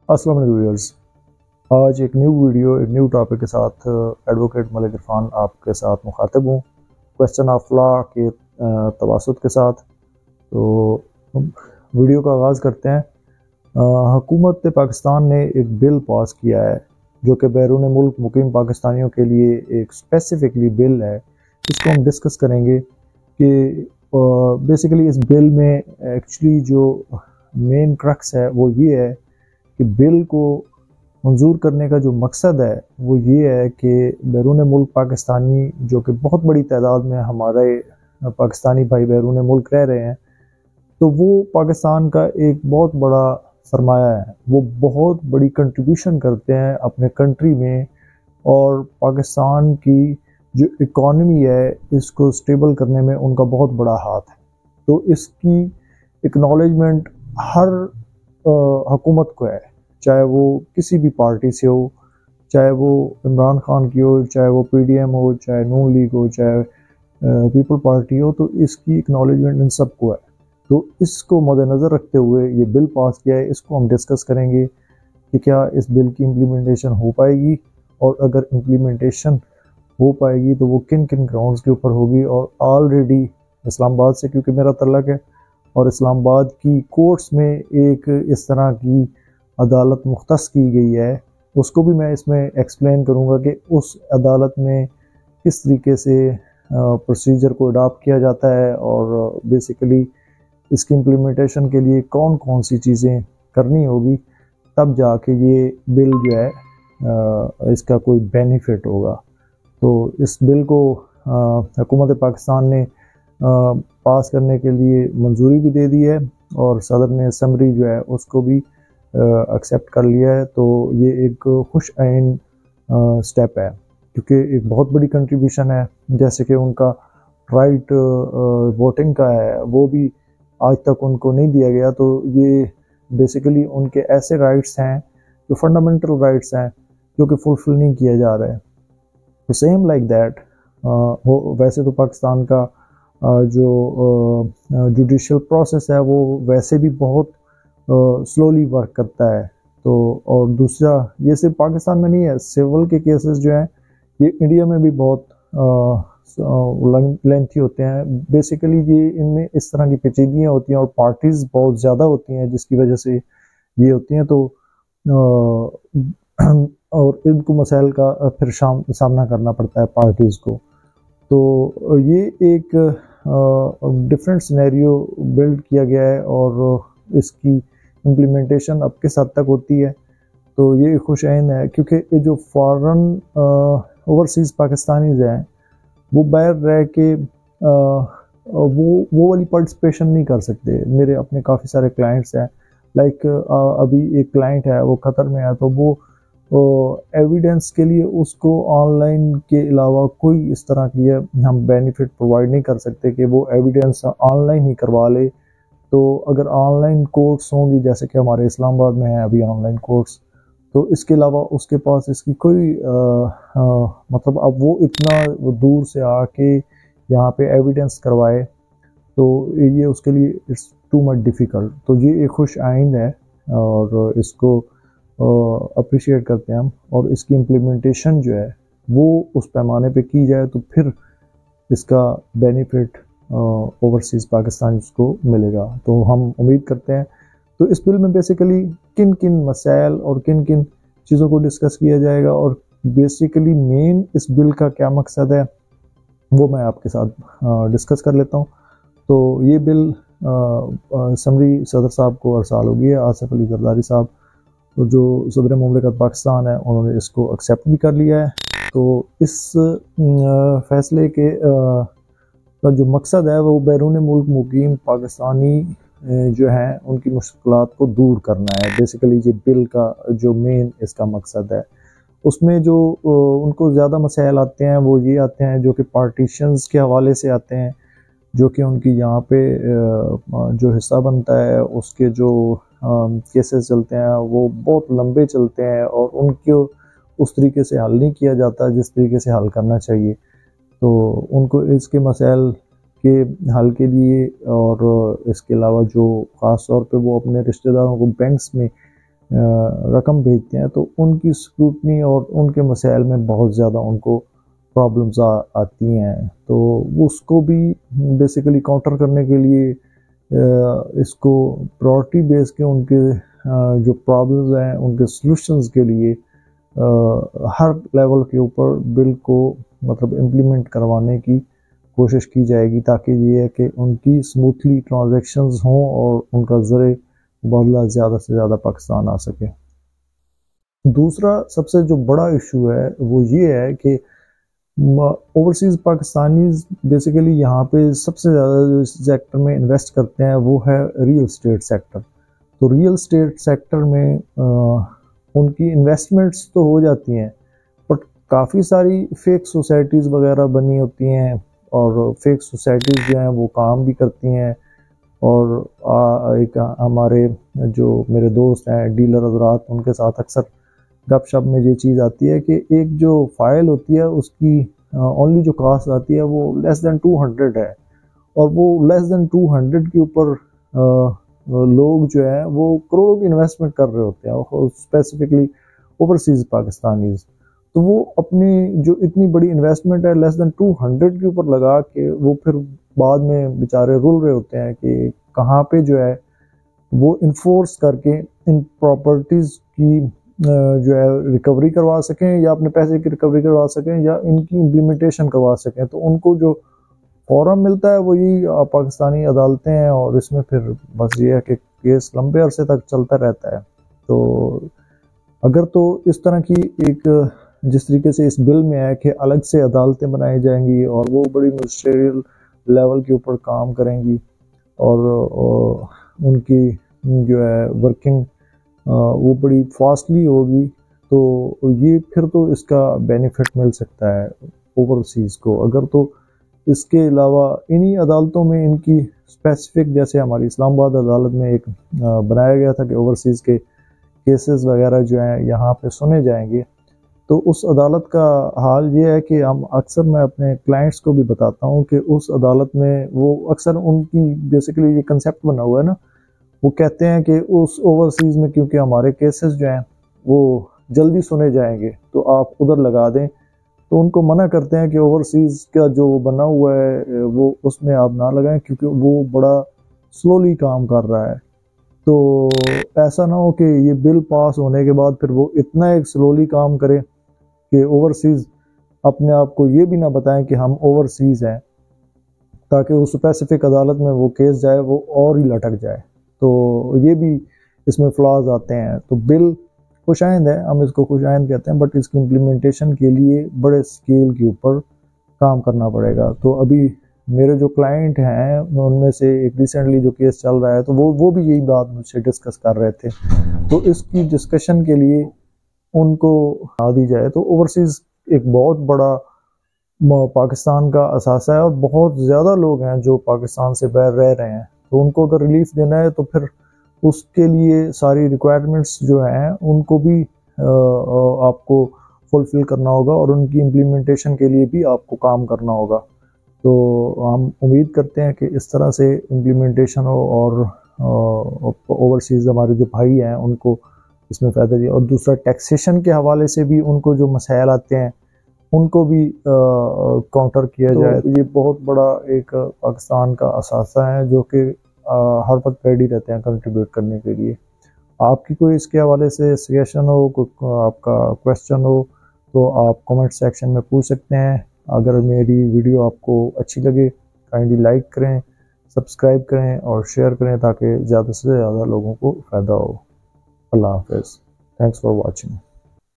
السلام علیکم ویورز، آج ایک نیو ٹاپک کے ساتھ ایڈوکیٹ ملک عرفان آپ کے ساتھ مخاطب ہوں، کویسچن آف لا کے تواسط کے ساتھ۔ تو ویڈیو کا آغاز کرتے ہیں۔ حکومت پاکستان نے ایک بل پاس کیا ہے جو کہ بیرون ملک مقیم پاکستانیوں کے لیے ایک اسپیسیفکلی بل ہے۔ اس کو ہم ڈسکس کریں گے کہ بیسیکلی اس بل میں ایکچولی جو مین کرکس ہے وہ یہ ہے کہ بل کو منظور کرنے کا جو مقصد ہے وہ یہ ہے کہ بیرون ملک پاکستانی جو کہ بہت بڑی تعداد میں ہمارے پاکستانی بھائی بیرون ملک رہ رہے ہیں، تو وہ پاکستان کا ایک بہت بڑا سرمایہ ہے، وہ بہت بڑی کنٹریبیوشن کرتے ہیں اپنے کنٹری میں، اور پاکستان کی جو اکانومی ہے اس کو سٹیبل کرنے میں ان کا بہت بڑا ہاتھ ہے۔ تو اس کی اکنالجمنٹ ہر حکومت کو ہے، چاہے وہ کسی بھی پارٹی سے ہو، چاہے وہ عمران خان کی ہو، چاہے وہ پی ڈی ایم ہو، چاہے نون لیگ ہو، چاہے پیپل پارٹی ہو، تو اس کی اکنالجمنٹ ان سب کو ہے۔ تو اس کو مد نظر رکھتے ہوئے یہ بل پاس کیا ہے، اس کو ہم ڈسکس کریں گے کہ کیا اس بل کی امپلیمنٹیشن ہو پائے گی، اور اگر امپلیمنٹیشن ہو پائے گی تو وہ کن کن گراؤنڈز کے اوپر ہوگی۔ اور آلریڈی اسلام آباد سے کیونکہ میرا تعلق ہے، اور اسلام آباد کی کورٹس میں ایک اس طرح کی عدالت مختص کی گئی ہے، اس کو بھی میں اس میں ایکسپلین کروں گا کہ اس عدالت میں کس طریقے سے پروسیجر کو اڈاپٹ کیا جاتا ہے، اور بیسیکلی اس کی امپلیمنٹیشن کے لیے کون کون سی چیزیں کرنی ہوگی، تب جا کے یہ بل جو ہے اس کا کوئی بینیفٹ ہوگا۔ تو اس بل کو حکومت پاکستان نے پاس کرنے کے لیے منظوری بھی دے دی ہے، اور صدر نے اسمبلی جو ہے اس کو بھی ایکسیپٹ کر لیا ہے۔ تو یہ ایک خوش عین سٹیپ ہے، کیونکہ ایک بہت بڑی کنٹریبیوشن ہے، جیسے کہ ان کا رائٹ ووٹنگ کا ہے، وہ بھی آج تک ان کو نہیں دیا گیا۔ تو یہ بیسیکلی ان کے ایسے رائٹس ہیں جو فنڈامنٹل رائٹس ہیں جو کہ فلفل نہیں کیا جا رہے ہیں۔ تو سیم لائک دیٹ، ویسے تو پاکستان کا جو جوڈیشل پروسیس ہے وہ ویسے بھی بہت سلولی ورک کرتا ہے۔ تو اور دوسرا، یہ صرف پاکستان میں نہیں ہے، سول کے کیسز جو ہیں یہ انڈیا میں بھی بہت لینتھی ہوتے ہیں۔ بیسیکلی یہ ان میں اس طرح کی پیچیدگیاں ہوتی ہیں اور پارٹیز بہت زیادہ ہوتی ہیں، جس کی وجہ سے یہ ہوتی ہیں۔ تو اور ان کو مسائل کا پھر سامنا کرنا پڑتا ہے پارٹیز کو۔ تو یہ ایک ڈفرینٹ سینیریو بلڈ کیا گیا ہے، اور اس کی امپلیمنٹیشن اب کس حد تک ہوتی ہے، تو یہ خوش عین ہے، کیونکہ یہ جو فارن اوورسیز پاکستانیز ہیں وہ باہر رہ کے وہ والی پارٹیسپیشن نہیں کر سکتے۔ میرے اپنے کافی سارے کلائنٹس ہیں، لائک ابھی ایک کلائنٹ ہے وہ قطر میں ہے، تو وہ ایویڈنس کے لیے اس کو آن لائن کے علاوہ کوئی اس طرح کی ہم بینیفٹ پرووائڈ نہیں کر سکتے کہ وہ ایویڈنس آن لائن ہی کروا لے۔ تو اگر آن لائن کورس ہوں گی، جیسے کہ ہمارے اسلام آباد میں ہیں ابھی آن لائن کورس، تو اس کے علاوہ اس کے پاس اس کی کوئی مطلب اب وہ اتنا دور سے آ کے یہاں پہ ایویڈنس کروائے، تو یہ اس کے لیے اٹس ٹو مچ ڈیفیکلٹ۔ تو یہ ایک خوش آئند ہے، اور اس کو اپریشیٹ کرتے ہیں ہم، اور اس کی امپلیمنٹیشن جو ہے وہ اس پیمانے پہ کی جائے تو پھر اس کا بینیفٹ اوورسیز پاکستان کو ملے گا۔ تو ہم امید کرتے ہیں۔ تو اس بل میں بیسیکلی کن کن مسائل اور کن کن چیزوں کو ڈسکس کیا جائے گا، اور بیسیکلی مین اس بل کا کیا مقصد ہے وہ میں آپ کے ساتھ ڈسکس کر لیتا ہوں۔ تو یہ بل اسمبلی صدر صاحب کو ارسال ہوگی ہے، آصف علی زرداری صاحب جو صدر مملکت پاکستان ہے، انہوں نے اس کو ایکسیپٹ بھی کر لیا ہے۔ تو اس فیصلے کے کا جو مقصد ہے وہ بیرون ملک مقیم پاکستانی جو ہیں ان کی مشکلات کو دور کرنا ہے۔ بیسیکلی یہ بل کا جو مین اس کا مقصد ہے، اس میں جو ان کو زیادہ مسائل آتے ہیں وہ یہ آتے ہیں جو کہ پارٹیشنز کے حوالے سے آتے ہیں، جو کہ ان کی یہاں پہ جو حصہ بنتا ہے اس کے جو کیسز چلتے ہیں وہ بہت لمبے چلتے ہیں، اور ان کو اس طریقے سے حل نہیں کیا جاتا جس طریقے سے حل کرنا چاہیے۔ تو ان کو اس کے مسائل کے حل کے لیے، اور اس کے علاوہ جو خاص طور پہ وہ اپنے رشتہ داروں کو بینکس میں رقم بھیجتے ہیں تو ان کی اسکروٹنی اور ان کے مسائل میں بہت زیادہ ان کو پرابلمز آتی ہیں. تو اس کو بھی بیسیکلی کاؤنٹر کرنے کے لیے اس کو پرائورٹی بیس کے ان کے جو پرابلمز ہیں ان کے سلوشنز کے لیے ہر لیول کے اوپر بل کو مطلب امپلیمنٹ کروانے کی کوشش کی جائے گی، تاکہ یہ ہے کہ ان کی سموتھلی ٹرانزیکشنز ہوں اور ان کا زر مبادلہ زیادہ سے زیادہ پاکستان آ سکے. دوسرا سب سے جو بڑا ایشو ہے وہ یہ ہے کہ اوورسیز پاکستانیز بیسیکلی یہاں پہ سب سے زیادہ جو اس سیکٹر میں انویسٹ کرتے ہیں وہ ہے ریئل اسٹیٹ سیکٹر. تو ریئل اسٹیٹ سیکٹر میں ان کی انویسٹمنٹس تو ہو جاتی ہیں، بٹ کافی ساری فیک سوسائٹیز وغیرہ بنی ہوتی ہیں، اور فیک سوسائٹیز جو ہیں وہ کام بھی کرتی ہیں. اور ایک ہمارے جو میرے دوست ہیں ڈیلر حضرات، ان کے ساتھ اکثر گپ شپ میں یہ چیز آتی ہے کہ ایک جو فائل ہوتی ہے اس کی اونلی جو کاسٹ آتی ہے وہ لیس دین 200 ہے، اور وہ لیس دین 200 کے اوپر لوگ جو ہیں وہ کروڑوں کی انویسٹمنٹ کر رہے ہوتے ہیں، اسپیسیفکلی اوورسیز پاکستانیز. تو وہ اپنی جو اتنی بڑی انویسٹمنٹ ہے لیس دین 200 کے اوپر لگا کے وہ پھر بعد میں بیچارے رول رہے ہوتے ہیں کہ کہاں پہ جو ہے وہ انفورس کر کے ان پراپرٹیز کی جو ہے ریکوری کروا سکیں، یا اپنے پیسے کی ریکوری کروا سکیں، یا ان کی امپلیمنٹیشن کروا سکیں. تو ان کو جو فورم ملتا ہے وہ یہی پاکستانی عدالتیں ہیں، اور اس میں پھر بس یہ ہے کہ کیس لمبے عرصے تک چلتا رہتا ہے. تو اگر تو اس طرح کی ایک جس طریقے سے اس بل میں ہے کہ الگ سے عدالتیں بنائی جائیں گی اور وہ بڑی منسٹریل لیول کے اوپر کام کریں گی، اور ان کی جو ہے ورکنگ وہ بڑی فاسٹلی ہوگی، تو یہ پھر تو اس کا بینیفٹ مل سکتا ہے اوورسیز کو. اگر تو اس کے علاوہ انہی عدالتوں میں ان کی اسپیسیفک، جیسے ہماری اسلام آباد عدالت میں ایک بنایا گیا تھا کہ اوورسیز کے کیسز وغیرہ جو ہیں یہاں پہ سنے جائیں گے، تو اس عدالت کا حال یہ ہے کہ ہم اکثر میں اپنے کلائنٹس کو بھی بتاتا ہوں کہ اس عدالت میں وہ اکثر ان کی بیسیکلی یہ کنسیپٹ بنا ہوا ہے نا، وہ کہتے ہیں کہ اس اوورسیز میں کیونکہ ہمارے کیسز جو ہیں وہ جلدی سنے جائیں گے تو آپ ادھر لگا دیں. تو ان کو منع کرتے ہیں کہ اوورسیز کا جو بنا ہوا ہے وہ اس میں آپ نہ لگائیں، کیونکہ وہ بڑا سلولی کام کر رہا ہے. تو ایسا نہ ہو کہ یہ بل پاس ہونے کے بعد پھر وہ اتنا ایک سلولی کام کرے کہ اوورسیز اپنے آپ کو یہ بھی نہ بتائیں کہ ہم اوورسیز ہیں، تاکہ وہ اسپیسیفک عدالت میں وہ کیس جائے وہ اور ہی لٹک جائے. تو یہ بھی اس میں فلاز آتے ہیں. تو بل خوش آئند ہے، ہم اس کو خوش آئند کہتے ہیں، بٹ اس کی امپلیمنٹیشن کے لیے بڑے اسکیل کے اوپر کام کرنا پڑے گا. تو ابھی میرے جو کلائنٹ ہیں ان میں سے ایک ریسنٹلی جو کیس چل رہا ہے تو وہ بھی یہی بات مجھ سے ڈسکس کر رہے تھے. تو اس کی ڈسکشن کے لیے ان کو آ دی جائے. تو اوورسیز ایک بہت بڑا پاکستان کا اثاثہ ہے، اور بہت زیادہ لوگ ہیں جو پاکستان سے باہر رہ رہے ہیں. تو ان کو اگر ریلیف دینا ہے تو پھر اس کے لیے ساری ریکوائرمنٹس جو ہیں ان کو بھی آپ کو فلفل کرنا ہوگا، اور ان کی امپلیمنٹیشن کے لیے بھی آپ کو کام کرنا ہوگا. تو ہم امید کرتے ہیں کہ اس طرح سے امپلیمنٹیشن ہو، اور اوورسیز ہمارے جو بھائی ہیں ان کو اس میں فائدہ دیا. اور دوسرا ٹیکسیشن کے حوالے سے بھی ان کو جو مسائل آتے ہیں ان کو بھی کاؤنٹر کیا جائے. تو یہ بہت بڑا ایک پاکستان کا اثاثہ ہے جو کہ ہر وقت ریڈی رہتے ہیں کنٹریبیوٹ کرنے کے لیے. آپ کی کوئی اس کے حوالے سے سجیشن ہو، کوئی آپ کا کویسچن ہو، تو آپ کمنٹ سیکشن میں پوچھ سکتے ہیں. اگر میری ویڈیو آپ کو اچھی لگے کائنڈلی لائک کریں، سبسکرائب کریں اور شیئر کریں تاکہ زیادہ سے زیادہ لوگوں کو فائدہ ہو. اللہ حافظ. Thanks for watching.